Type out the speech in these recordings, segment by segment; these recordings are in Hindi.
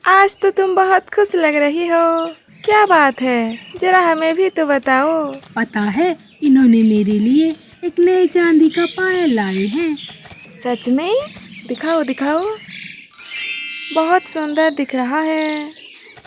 आज तो तुम बहुत खुश लग रही हो। क्या बात है, जरा हमें भी तो बताओ। पता है, इन्होंने मेरे लिए एक नए चांदी का पायल लाए हैं। सच में? दिखाओ दिखाओ, बहुत सुंदर दिख रहा है।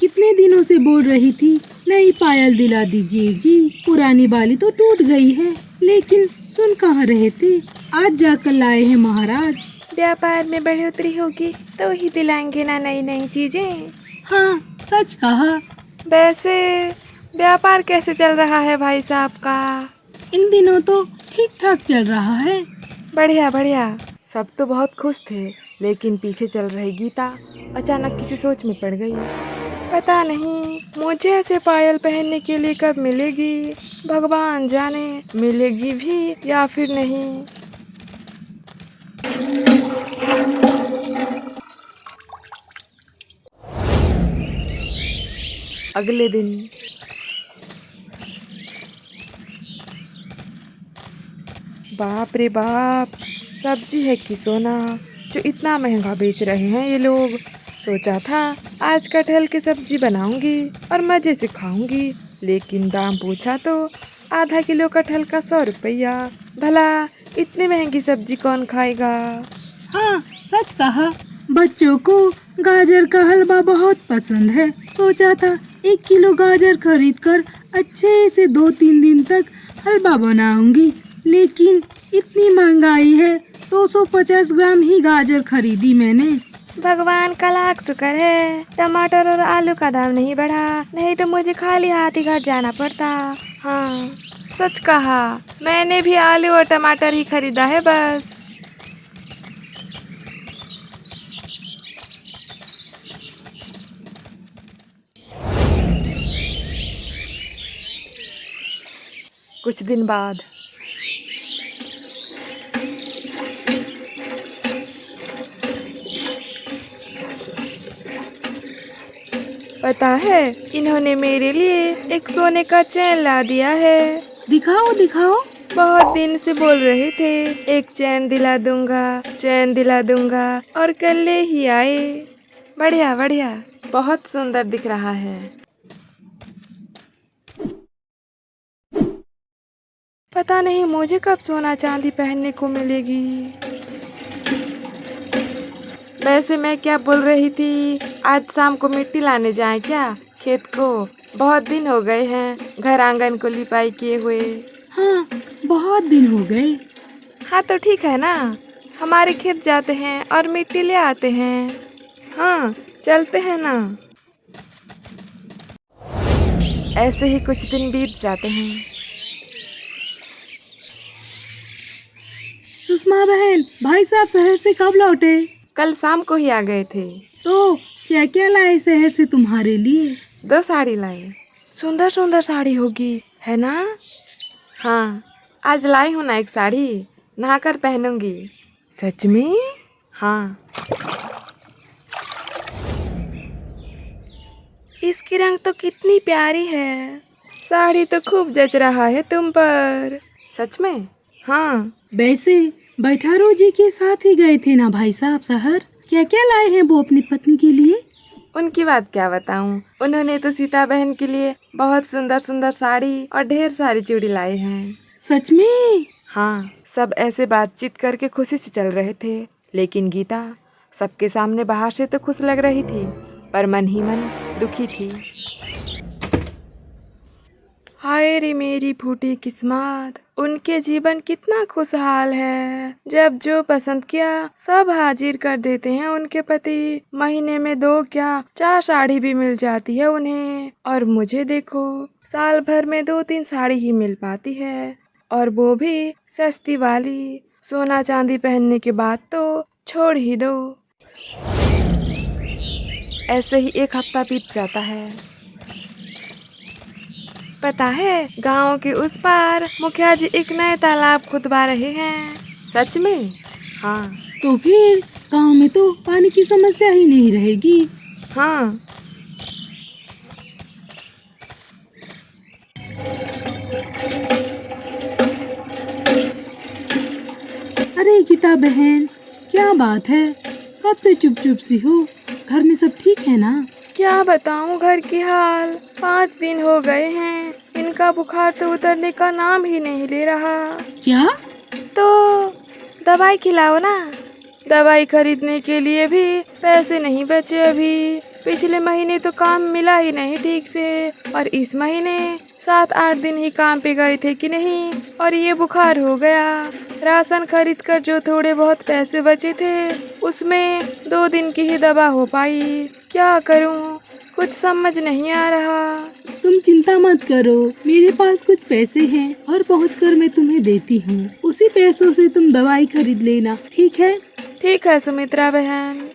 कितने दिनों से बोल रही थी नई पायल दिला दीजिए जी, पुरानी वाली तो टूट गई है, लेकिन सुन कहाँ रहे थे। आज जाकर लाए हैं महाराज। व्यापार में बढ़ोतरी होगी तो ही दिलाएंगे ना नई नई चीजें। हाँ, सच कहा। वैसे व्यापार कैसे चल रहा है भाई साहब का? इन दिनों तो ठीक ठाक चल रहा है। बढ़िया बढ़िया। सब तो बहुत खुश थे, लेकिन पीछे चल रही गीता अचानक किसी सोच में पड़ गई। पता नहीं मुझे ऐसे पायल पहनने के लिए कब मिलेगी। भगवान जाने मिलेगी भी या फिर नहीं। अगले दिन बाप रे बाप, सब्जी है कि सोना जो इतना महंगा बेच रहे हैं ये लोग। सोचा था आज कटहल की सब्जी बनाऊंगी और मजे से खाऊंगी, लेकिन दाम पूछा तो आधा किलो कटहल का 100 रुपया। भला इतनी महंगी सब्जी कौन खाएगा? हाँ, सच कहा। बच्चों को गाजर का हलवा बहुत पसंद है। सोचा था 1 किलो गाजर खरीद कर अच्छे से 2-3 दिन तक हलवा बनाऊंगी, लेकिन इतनी महंगाई है, 250 ग्राम ही गाजर खरीदी मैंने। भगवान का लाख शुक्र है टमाटर और आलू का दाम नहीं बढ़ा, नहीं तो मुझे खाली हाथ ही घर जाना पड़ता। हाँ, सच कहा, मैंने भी आलू और टमाटर ही खरीदा है बस। कुछ दिन बाद पता है, इन्होंने मेरे लिए एक सोने का चैन ला दिया है। दिखाओ दिखाओ। बहुत दिन से बोल रहे थे एक चैन दिला दूंगा, चैन दिला दूंगा, और कल ले ही आए। बढ़िया बढ़िया, बहुत सुंदर दिख रहा है। पता नहीं मुझे कब सोना चांदी पहनने को मिलेगी। वैसे मैं क्या बोल रही थी, आज शाम को मिट्टी लाने जाएं क्या खेत को? बहुत दिन हो गए हैं घर आंगन को लिपाई किए हुए। हाँ, बहुत दिन हो गए। हाँ तो ठीक है ना, हमारे खेत जाते हैं और मिट्टी ले आते हैं। हाँ, चलते हैं ना। ऐसे ही कुछ दिन बीत जाते हैं। सुषमा बहन, भाई साहब शहर से कब लौटे? कल शाम को ही आ गए थे। तो क्या क्या लाए शहर से तुम्हारे लिए? 2 साड़ी लाए। सुंदर सुंदर साड़ी होगी, है ना? हाँ, आज लाई हूँ ना एक साड़ी, नहाकर पहनूंगी। सच में? हाँ। इसकी रंग तो कितनी प्यारी है। साड़ी तो खूब जच रहा है तुम पर। सच में? हाँ। वैसे बैठारो जी के साथ ही गए थे ना भाई साहब शहर? क्या क्या लाए हैं वो अपनी पत्नी के लिए? उनकी बात क्या बताऊं, उन्होंने तो सीता बहन के लिए बहुत सुंदर सुंदर साड़ी और ढेर सारी चूड़ी लाए हैं। सच में? हाँ, सब ऐसे बातचीत करके खुशी से चल रहे थे, लेकिन गीता सबके सामने बाहर से तो खुश लग रही थी, पर मन ही मन दुखी थी। हाय रे मेरी फूटी किस्मत, उनके जीवन कितना खुशहाल है। जब जो पसंद किया सब हाजिर कर देते हैं उनके पति। महीने में 2 क्या 4 साड़ी भी मिल जाती है उन्हें, और मुझे देखो साल भर में 2-3 साड़ी ही मिल पाती है, और वो भी सस्ती वाली। सोना चांदी पहनने के बाद तो छोड़ ही दो। ऐसे ही एक हफ्ता बीत जाता है। पता है, गांव के उस पार मुखिया जी एक नए तालाब खुदवा रहे हैं। सच में? हाँ। तो फिर गांव में तो पानी की समस्या ही नहीं रहेगी। हाँ। अरे गीता बहन, क्या बात है, कब से चुप चुप सी हो? घर में सब ठीक है ना? क्या बताऊं घर की हाल। 5 दिन हो गए हैं, इनका बुखार तो उतरने का नाम ही नहीं ले रहा। क्या? तो दवाई खिलाओ ना। दवाई खरीदने के लिए भी पैसे नहीं बचे अभी। पिछले महीने तो काम मिला ही नहीं ठीक से, और इस महीने 7-8 दिन ही काम पे गए थे कि नहीं, और ये बुखार हो गया। राशन खरीद कर जो थोड़े बहुत पैसे बचे थे उसमें 2 दिन की ही दवा हो पाई। क्या करूं, कुछ समझ नहीं आ रहा। तुम चिंता मत करो, मेरे पास कुछ पैसे हैं और पहुंचकर मैं तुम्हें देती हूँ। उसी पैसों से तुम दवाई खरीद लेना, ठीक है? ठीक है सुमित्रा बहन।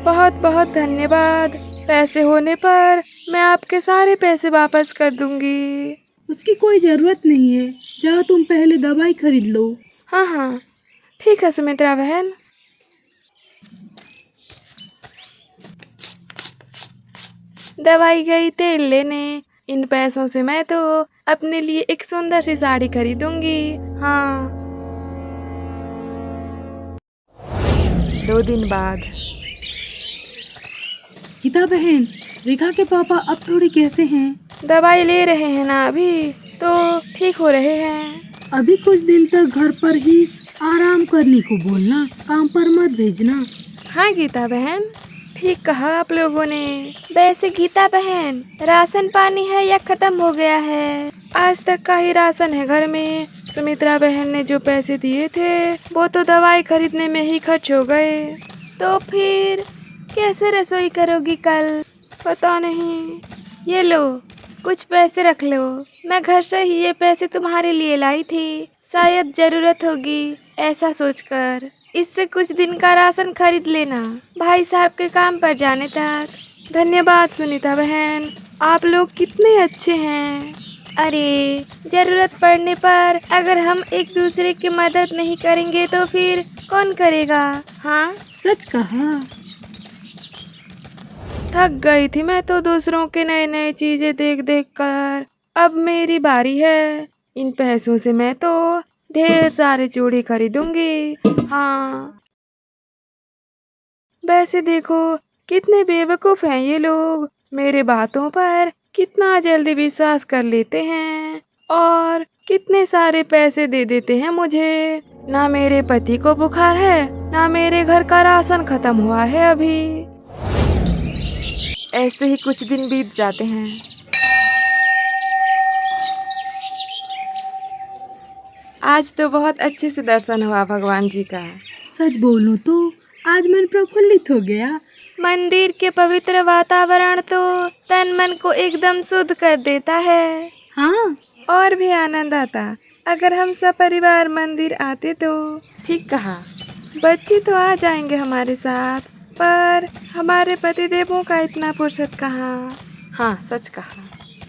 बहुत बहुत धन्यवाद। पैसे होने पर मैं आपके सारे पैसे वापस कर दूंगी। उसकी कोई जरूरत नहीं है, जाओ तुम पहले दवाई खरीद लो। हाँ हाँ, ठीक है सुमित्रा बहन। दवाई गई तेल लेने। इन पैसों से मैं तो अपने लिए एक सुंदर सी साड़ी खरीदूंगी। हाँ। 2 दिन बाद। गीता बहन, रेखा के पापा अब थोड़े कैसे हैं? दवाई ले रहे हैं ना, अभी तो ठीक हो रहे हैं। अभी कुछ दिन तक घर पर ही आराम करने को बोलना, काम पर मत भेजना। हाँ गीता बहन, ठीक कहा आप लोगों ने। वैसे गीता बहन, राशन पानी है या खत्म हो गया है? आज तक का ही राशन है घर में। सुमित्रा बहन ने जो पैसे दिए थे वो तो दवाई खरीदने में ही खर्च हो गए। तो फिर कैसे रसोई करोगी कल? पता नहीं। ये लो, कुछ पैसे रख लो। मैं घर से ही ये पैसे तुम्हारे लिए लाई थी, शायद जरूरत होगी ऐसा सोचकर। इससे कुछ दिन का राशन खरीद लेना भाई साहब के काम पर जाने तक। धन्यवाद सुनीता बहन, आप लोग कितने अच्छे हैं। अरे, जरूरत पड़ने पर अगर हम एक दूसरे की मदद नहीं करेंगे तो फिर कौन करेगा? हाँ, सच कहा। थक गई थी मैं तो दूसरों के नए नए चीजें देख देख कर। अब मेरी बारी है। इन पैसों से मैं तो ढेर सारे चूड़ी खरीदूंगी। हाँ। वैसे देखो कितने बेवकूफ हैं ये लोग। मेरे बातों पर कितना जल्दी विश्वास कर लेते हैं और कितने सारे पैसे दे देते हैं मुझे। ना मेरे पति को बुखार है, ना मेरे घर का राशन खत्म हुआ है अभी। ऐसे ही कुछ दिन बीत जाते हैं। आज तो बहुत अच्छे से दर्शन हुआ भगवान जी का। सच बोलूं तो आज मन प्रफुल्लित हो गया। मंदिर के पवित्र वातावरण तो तन मन को एकदम शुद्ध कर देता है। हाँ, और भी आनंद आता अगर हम सब परिवार मंदिर आते तो। ठीक कहा। बच्चे तो आ जाएंगे हमारे साथ, पर हमारे पति देवों का इतना फुर्सत कहाँ। हाँ, सच कहा।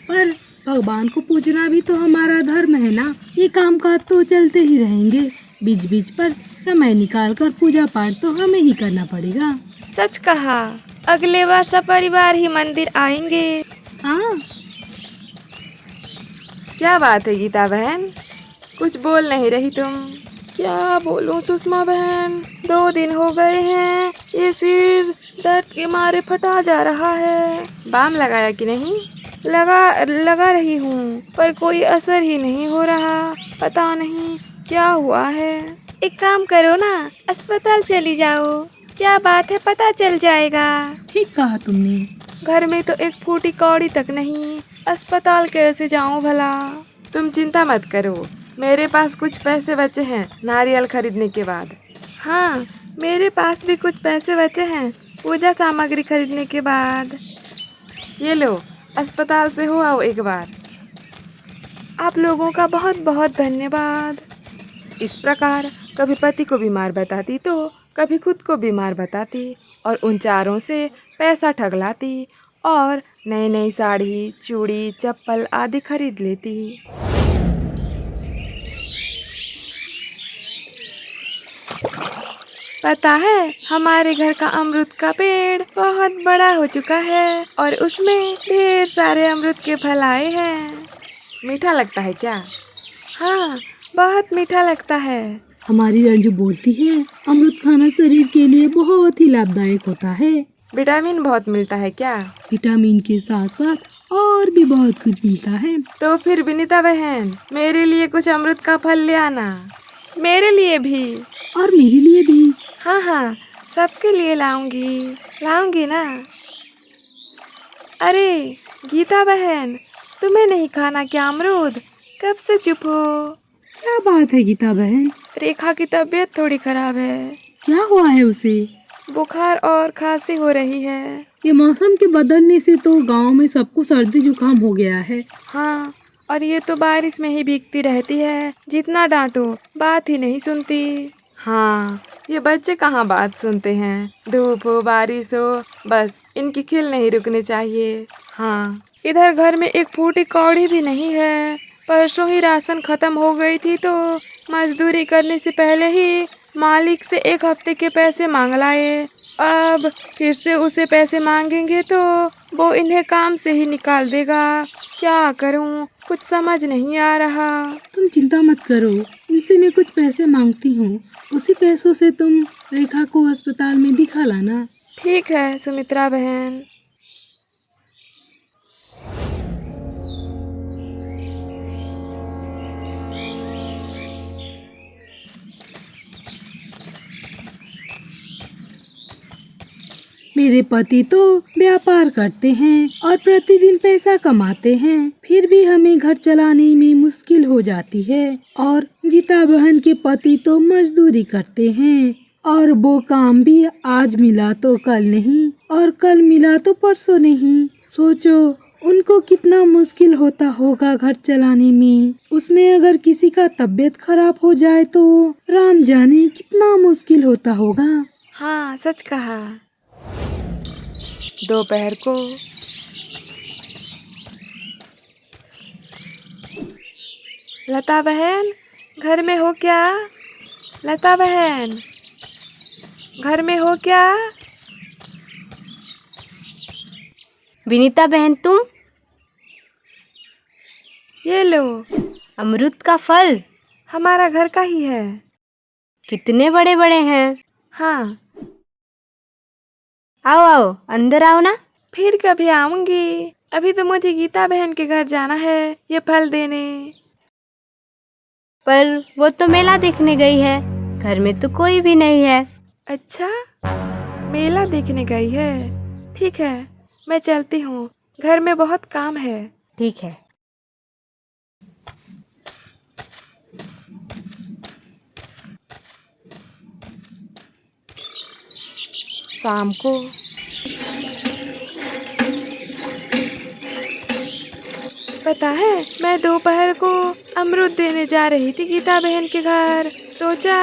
पर भगवान को पूजना भी तो हमारा धर्म है ना। ये काम काज तो चलते ही रहेंगे, बीच बीच पर समय निकाल कर पूजा पाठ तो हमें ही करना पड़ेगा। सच कहा। अगले बार सब परिवार ही मंदिर आएंगे। हाँ। क्या बात है गीता बहन, कुछ बोल नहीं रही तुम? क्या बोलूं सुषमा बहन, 2 दिन हो गए हैं, ये सिर दर्द के मारे फटा जा रहा है। बाम लगाया कि नहीं? लगा रही हूँ, पर कोई असर ही नहीं हो रहा। पता नहीं क्या हुआ है। एक काम करो ना, अस्पताल चली जाओ। क्या बात है, पता चल जाएगा। ठीक कहा तुमने। घर में तो एक फूटी कौड़ी तक नहीं, अस्पताल कैसे जाऊं भला? तुम चिंता मत करो, मेरे पास कुछ पैसे बचे हैं नारियल खरीदने के बाद। हाँ, मेरे पास भी कुछ पैसे बचे हैं पूजा सामग्री खरीदने के बाद। ये लो, अस्पताल से हो आओ एक बार। आप लोगों का बहुत बहुत धन्यवाद। इस प्रकार कभी पति को बीमार बताती तो कभी खुद को बीमार बताती और उन चारों से पैसा ठगलाती और नई नई साड़ी, चूड़ी, चप्पल आदि खरीद लेती। पता है, हमारे घर का अमरूद का पेड़ बहुत बड़ा हो चुका है और उसमें ढेर सारे अमरूद के फल आए हैं। मीठा लगता है क्या? हाँ, बहुत मीठा लगता है। हमारी रंजू बोलती है अमृत खाना शरीर के लिए बहुत ही लाभदायक होता है। विटामिन बहुत मिलता है क्या? विटामिन के साथ साथ और भी बहुत कुछ मिलता है। तो फिर विनीता बहन, मेरे लिए कुछ अमृत का फल ले आना। मेरे लिए भी। और मेरे लिए भी। हाँ हाँ, सबके लिए लाऊंगी ना। अरे गीता बहन, तुम्हें नहीं खाना क्या अमरूद? कब से चुप हो? क्या बात है गीता बहन? रेखा की तबीयत थोड़ी खराब है। क्या हुआ है उसे? बुखार और खांसी हो रही है। ये मौसम के बदलने से तो गांव में सबको सर्दी जुकाम हो गया है। हाँ, और ये तो बारिश में ही भीगती रहती है, जितना डांटो बात ही नहीं सुनती। हाँ, ये बच्चे कहाँ बात सुनते हैं। धूप हो बारिश हो, बस इनकी खिल नहीं रुकनी चाहिए। हाँ, इधर घर में एक फूटी कौड़ी भी नहीं है। परसों ही राशन खत्म हो गई थी तो मजदूरी करने से पहले ही मालिक से 1 हफ्ते के पैसे मांग लाए। अब फिर से उसे पैसे मांगेंगे तो वो इन्हें काम से ही निकाल देगा। क्या करूं, कुछ समझ नहीं आ रहा। तुम चिंता मत करो, इनसे मैं कुछ पैसे मांगती हूँ। उसी पैसों से तुम रेखा को अस्पताल में दिखा लाना। ठीक है सुमित्रा बहन। मेरे पति तो व्यापार करते हैं और प्रतिदिन पैसा कमाते हैं, फिर भी हमें घर चलाने में मुश्किल हो जाती है। और गीता बहन के पति तो मजदूरी करते हैं और वो काम भी आज मिला तो कल नहीं और कल मिला तो परसों नहीं। सोचो उनको कितना मुश्किल होता होगा घर चलाने में। उसमें अगर किसी का तबीयत खराब हो जाए तो राम जाने कितना मुश्किल होता होगा। हाँ, सच कहा। दोपहर को लता बहन, घर में हो क्या? लता बहन, घर में हो क्या? विनीता बहन, तुम? ये लो, अमरूद का फल हमारा घर का ही है। कितने बड़े बड़े हैं। हाँ, आओ आओ, अंदर आओ ना। फिर कभी आऊंगी। अभी तो मुझे गीता बहन के घर जाना है ये फल देने। पर वो तो मेला देखने गई है, घर में तो कोई भी नहीं है। अच्छा, मेला देखने गई है। ठीक है, मैं चलती हूँ, घर में बहुत काम है। ठीक है। शाम को पता है, मैं दोपहर को अमरूद देने जा रही थी गीता बहन के घर। सोचा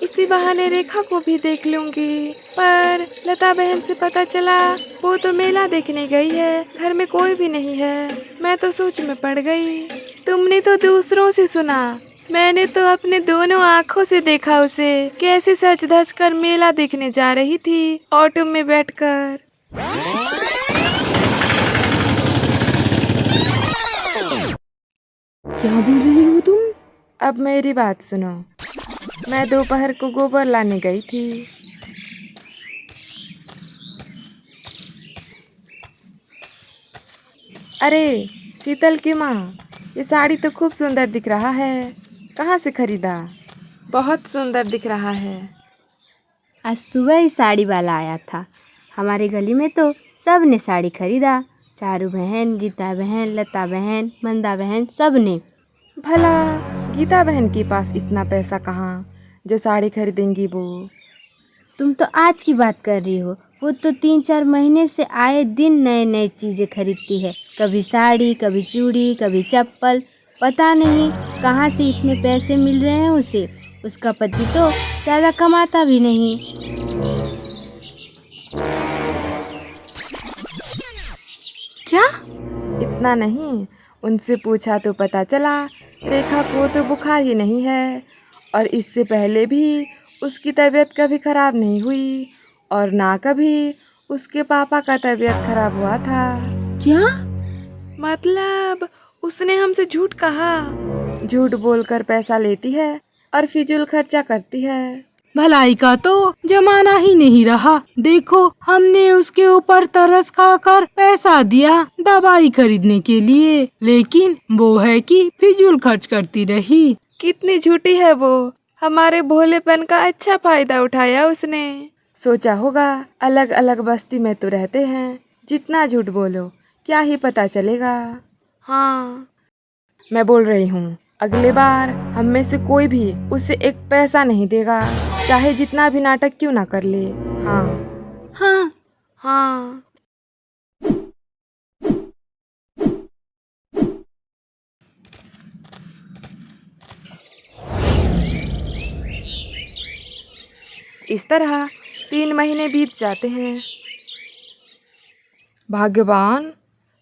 इसी बहाने रेखा को भी देख लूंगी, पर लता बहन से पता चला वो तो मेला देखने गई है, घर में कोई भी नहीं है। मैं तो सोच में पड़ गई। तुमने तो दूसरों से सुना, मैंने तो अपने दोनों आँखों से देखा उसे कैसे सज धज कर मेला देखने जा रही थी ऑटो में बैठकर। क्या बोल रही हो तुम? अब मेरी बात सुनो। मैं दोपहर को गोबर लाने गई थी। अरे शीतल की माँ, ये साड़ी तो खूब सुंदर दिख रहा है, कहाँ से खरीदा? बहुत सुंदर दिख रहा है। आज सुबह ही साड़ी वाला आया था, हमारे गली में तो सब ने साड़ी खरीदा। चारू बहन, गीता बहन, लता बहन, मंदा बहन, सब ने। भला गीता बहन के पास इतना पैसा कहाँ जो साड़ी खरीदेंगी वो? तुम तो आज की बात कर रही हो, वो तो 3-4 महीने से आए दिन नए नए चीज़ें खरीदती है। कभी साड़ी, कभी चूड़ी, कभी चप्पल। पता नहीं कहाँ से इतने पैसे मिल रहे हैं उसे। उसका पति तो ज़्यादा कमाता भी नहीं। क्या? इतना नहीं, उनसे पूछा तो पता चला रेखा को तो बुखार ही नहीं है, और इससे पहले भी उसकी तबीयत कभी खराब नहीं हुई, और ना कभी उसके पापा का तबीयत खराब हुआ था। क्या? मतलब उसने हमसे झूठ कहा। झूठ बोलकर पैसा लेती है और फिजूल खर्चा करती है। भलाई का तो जमाना ही नहीं रहा। देखो, हमने उसके ऊपर तरस खाकर पैसा दिया दवाई खरीदने के लिए, लेकिन वो है कि फिजूल खर्च करती रही। कितनी झूठी है वो। हमारे भोलेपन का अच्छा फायदा उठाया उसने। सोचा होगा अलग अलग बस्ती में तो रहते हैं, जितना झूठ बोलो क्या ही पता चलेगा। हाँ, मैं बोल रही हूँ, अगले बार हम में से कोई भी उसे एक पैसा नहीं देगा, चाहे जितना भी नाटक क्यों ना कर ले। हाँ हाँ, हाँ। इस तरह 3 महीने बीत जाते हैं। भाग्यवान,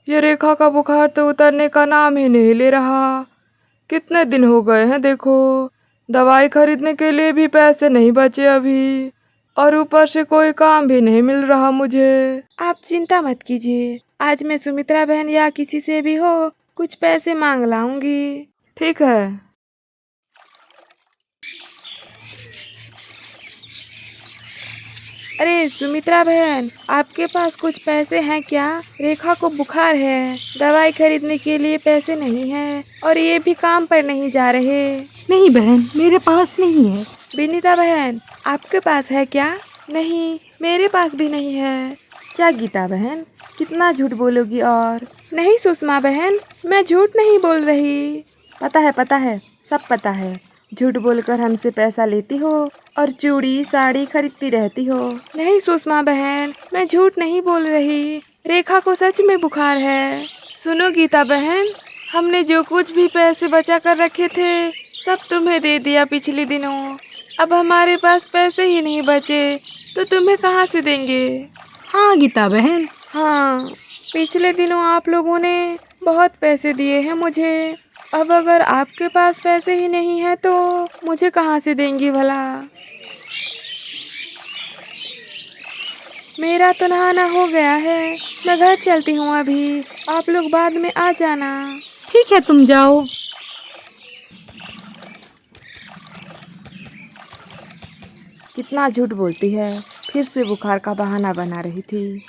ये रेखा का बुखार तो उतरने का नाम ही नहीं ले रहा। कितने दिन हो गए हैं देखो, दवाई खरीदने के लिए भी पैसे नहीं बचे अभी, और ऊपर से कोई काम भी नहीं मिल रहा मुझे। आप चिंता मत कीजिए, आज मैं सुमित्रा बहन या किसी से भी हो कुछ पैसे मांग लाऊंगी। ठीक है। अरे सुमित्रा बहन, आपके पास कुछ पैसे हैं क्या? रेखा को बुखार है, दवाई खरीदने के लिए पैसे नहीं है और ये भी काम पर नहीं जा रहे। नहीं बहन, मेरे पास नहीं है। विनीता बहन, आपके पास है क्या? नहीं, मेरे पास भी नहीं है। क्या गीता बहन, कितना झूठ बोलोगी? और नहीं सुषमा बहन, मैं झूठ नहीं बोल रही। पता है, सब पता है। झूठ बोलकर हमसे पैसा लेती हो और चूड़ी साड़ी खरीदती रहती हो। नहीं सुषमा बहन, मैं झूठ नहीं बोल रही। रेखा को सच में बुखार है। सुनो गीता बहन, हमने जो कुछ भी पैसे बचा कर रखे थे सब तुम्हें दे दिया पिछले दिनों। अब हमारे पास पैसे ही नहीं बचे तो तुम्हें कहाँ से देंगे? हाँ गीता बहन। हाँ, पिछले दिनों आप लोगों ने बहुत पैसे दिए हैं मुझे। अब अगर आपके पास पैसे ही नहीं है तो मुझे कहाँ से देंगी भला? मेरा तो नहाना हो गया है, मैं घर चलती हूँ अभी। आप लोग बाद में आ जाना। ठीक है, तुम जाओ। कितना झूठ बोलती है, फिर से बुखार का बहाना बना रही थी।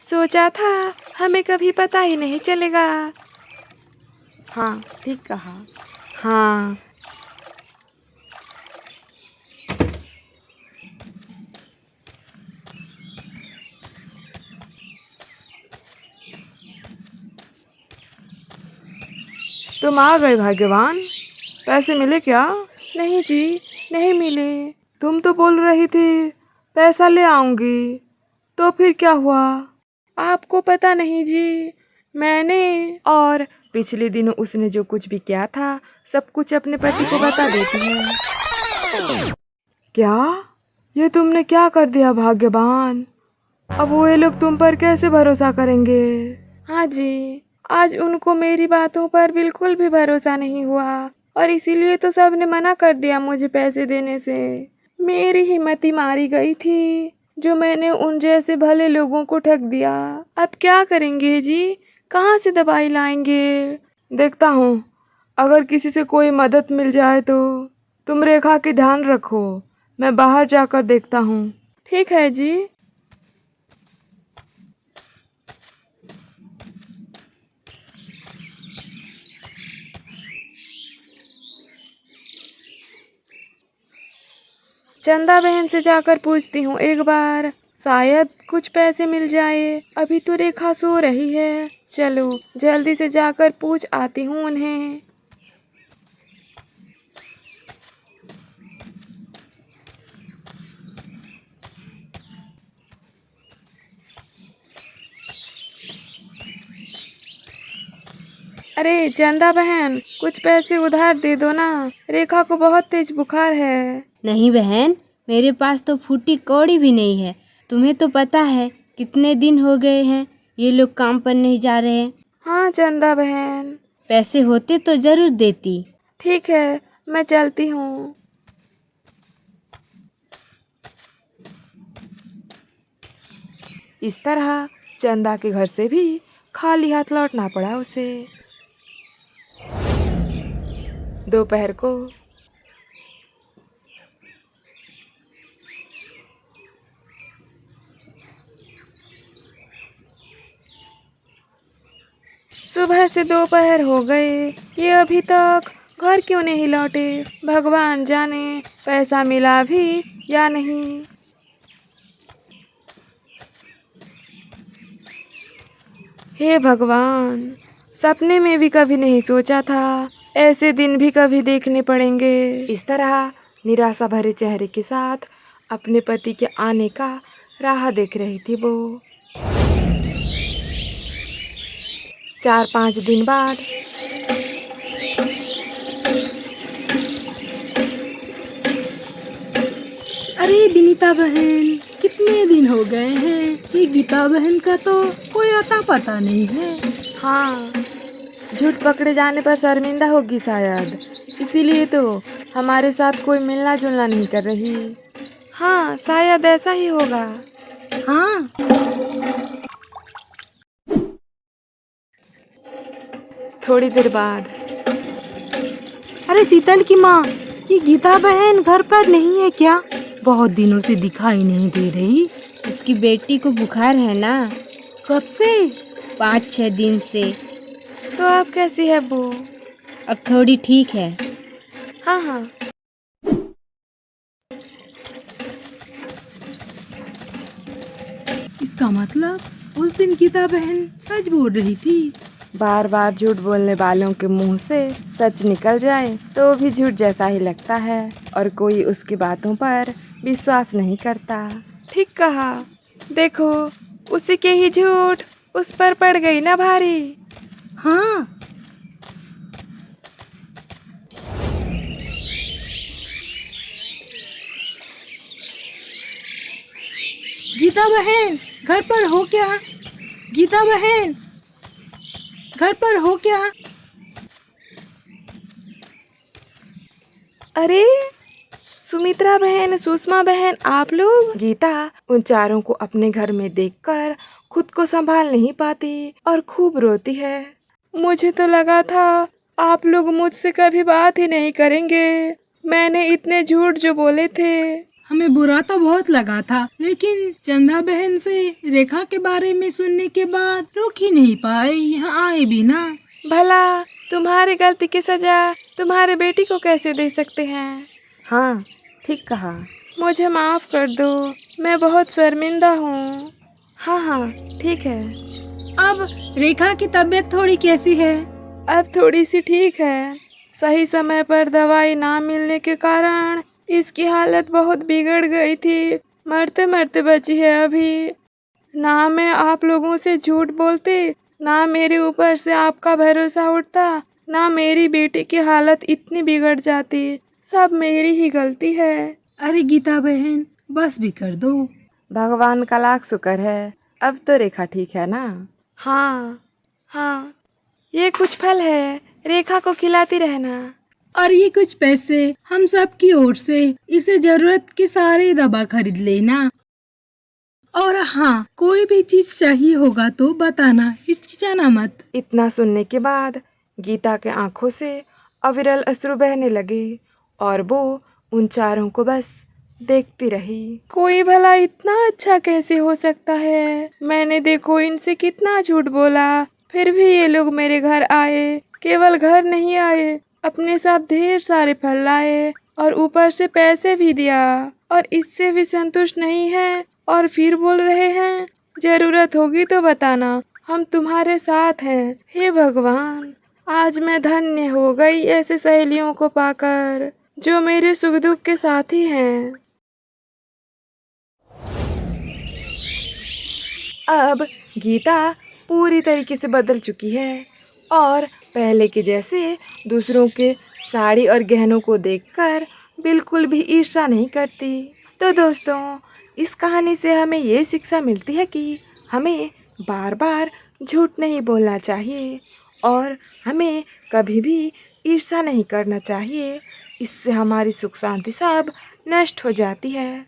सोचा था हमें कभी पता ही नहीं चलेगा। हाँ, ठीक कहा। हाँ, तुम आ गए भाग्यवान। पैसे मिले क्या? नहीं जी, नहीं मिले। तुम तो बोल रही थी पैसा ले आऊंगी, तो फिर क्या हुआ? आपको पता नहीं जी, मैंने और पिछले दिनों उसने जो कुछ भी किया था सब कुछ अपने पति को बता देती है। क्या? ये तुमने क्या कर दिया भाग्यवान? अब वो ये लोग तुम पर कैसे भरोसा करेंगे? हाँ जी, आज उनको मेरी बातों पर बिल्कुल भी भरोसा नहीं हुआ और इसीलिए तो सबने मना कर दिया मुझे पैसे देने से। मेरी हिम्मत मारी गई थी जो मैंने उन जैसे भले लोगों को ठग दिया। अब क्या करेंगे जी? कहाँ से दवाई लाएंगे? देखता हूँ, अगर किसी से कोई मदद मिल जाए तो। तुम रेखा की ध्यान रखो, मैं बाहर जाकर देखता हूँ। ठीक है जी। चंदा बहन से जाकर पूछती हूँ एक बार, शायद कुछ पैसे मिल जाए। अभी तो रेखा सो रही है। चलो जल्दी से जाकर पूछ आती हूँ उन्हें। अरे चंदा बहन, कुछ पैसे उधार दे दो ना, रेखा को बहुत तेज बुखार है। नहीं बहन, मेरे पास तो फूटी कौड़ी भी नहीं है। तुम्हें तो पता है कितने दिन हो गए हैं ये लोग काम पर नहीं जा रहे हैं। हाँ चंदा बहन। पैसे होते तो जरूर देती। ठीक है, मैं चलती हूँ। इस तरह चंदा के घर से भी खाली हाथ लौटना पड़ा उसे। दोपहर को। सुबह से दोपहर हो गए, ये अभी तक घर क्यों नहीं लौटे? भगवान जाने पैसा मिला भी या नहीं। हे भगवान, सपने में भी कभी नहीं सोचा था ऐसे दिन भी कभी देखने पड़ेंगे। इस तरह निराशा भरे चेहरे के साथ अपने पति के आने का राह देख रही थी वो। 4-5 दिन बाद अरे विनीता बहन, कितने दिन हो गए हैं। ये गीता बहन का तो कोई अता पता नहीं है। हाँ, झूठ पकड़े जाने पर शर्मिंदा होगी शायद, इसीलिए तो हमारे साथ कोई मिलना जुलना नहीं कर रही। हाँ, शायद ऐसा ही होगा। हाँ, थोड़ी देर बाद अरे शीतल की माँ, ये गीता बहन घर पर नहीं है क्या? बहुत दिनों से दिखाई नहीं दे रही। उसकी बेटी को बुखार है ना, कब से? 5-6 दिन से। तो अब कैसी है वो? अब थोड़ी ठीक है। हाँ हाँ, इसका मतलब उस दिन गीता बहन सच बोल रही थी। बार बार झूठ बोलने वालों के मुंह से सच निकल जाए तो भी झूठ जैसा ही लगता है और कोई उसकी बातों पर विश्वास नहीं करता। ठीक कहा, देखो उसी के ही झूठ उस पर पड़ गई ना भारी। हाँ, गीता बहन घर पर हो क्या? गीता बहन घर पर हो क्या? अरे सुमित्रा बहन, सुषमा बहन, आप लोग? गीता उन चारों को अपने घर में देखकर खुद को संभाल नहीं पाती और खूब रोती है। मुझे तो लगा था आप लोग मुझसे कभी बात ही नहीं करेंगे। मैंने इतने झूठ जो बोले थे। हमें बुरा तो बहुत लगा था, लेकिन चंदा बहन से रेखा के बारे में सुनने के बाद रुक ही नहीं पाए, यहाँ आए भी ना। भला तुम्हारी गलती की सजा तुम्हारे बेटी को कैसे दे सकते हैं? हाँ, ठीक कहा। मुझे माफ कर दो, मैं बहुत शर्मिंदा हूँ। हाँ हाँ, ठीक है। अब रेखा की तबीयत थोड़ी कैसी है? अब थोड़ी सी ठीक है। सही समय पर दवाई ना मिलने के कारण इसकी हालत बहुत बिगड़ गई थी। मरते मरते बची है अभी। ना मैं आप लोगों से झूठ बोलती, ना मेरे ऊपर से आपका भरोसा उठता, ना मेरी बेटी की हालत इतनी बिगड़ जाती। सब मेरी ही गलती है। अरे गीता बहन, बस भी कर दो। भगवान का लाख शुक्र है, अब तो रेखा ठीक है ना? हाँ हाँ, ये कुछ फल है, रेखा को खिलाती रहना। और ये कुछ पैसे हम सब की ओर से, इसे जरूरत के सारे दवा खरीद लेना। और हाँ, कोई भी चीज चाहिए होगा तो बताना, हिचकिचाना मत। इतना सुनने के बाद गीता के आंखों से अविरल अश्रु बहने लगे और वो उन चारों को बस देखती रही। कोई भला इतना अच्छा कैसे हो सकता है? मैंने देखो इनसे कितना झूठ बोला, फिर भी ये लोग मेरे घर आए। केवल घर नहीं आए, अपने साथ ढेर सारे फल लाए और ऊपर से पैसे भी दिया, और इससे भी संतुष्ट नहीं है और फिर बोल रहे हैं जरूरत होगी तो बताना, हम तुम्हारे साथ हैं। हे भगवान, आज मैं धन्य हो गई ऐसे सहेलियों को पाकर जो मेरे सुख दुख के साथी हैं। अब गीता पूरी तरीके से बदल चुकी है और पहले के जैसे दूसरों के साड़ी और गहनों को देखकर बिल्कुल भी ईर्ष्या नहीं करती। तो दोस्तों, इस कहानी से हमें ये शिक्षा मिलती है कि हमें बार बार झूठ नहीं बोलना चाहिए और हमें कभी भी ईर्ष्या नहीं करना चाहिए। इससे हमारी सुख शांति सब नष्ट हो जाती है।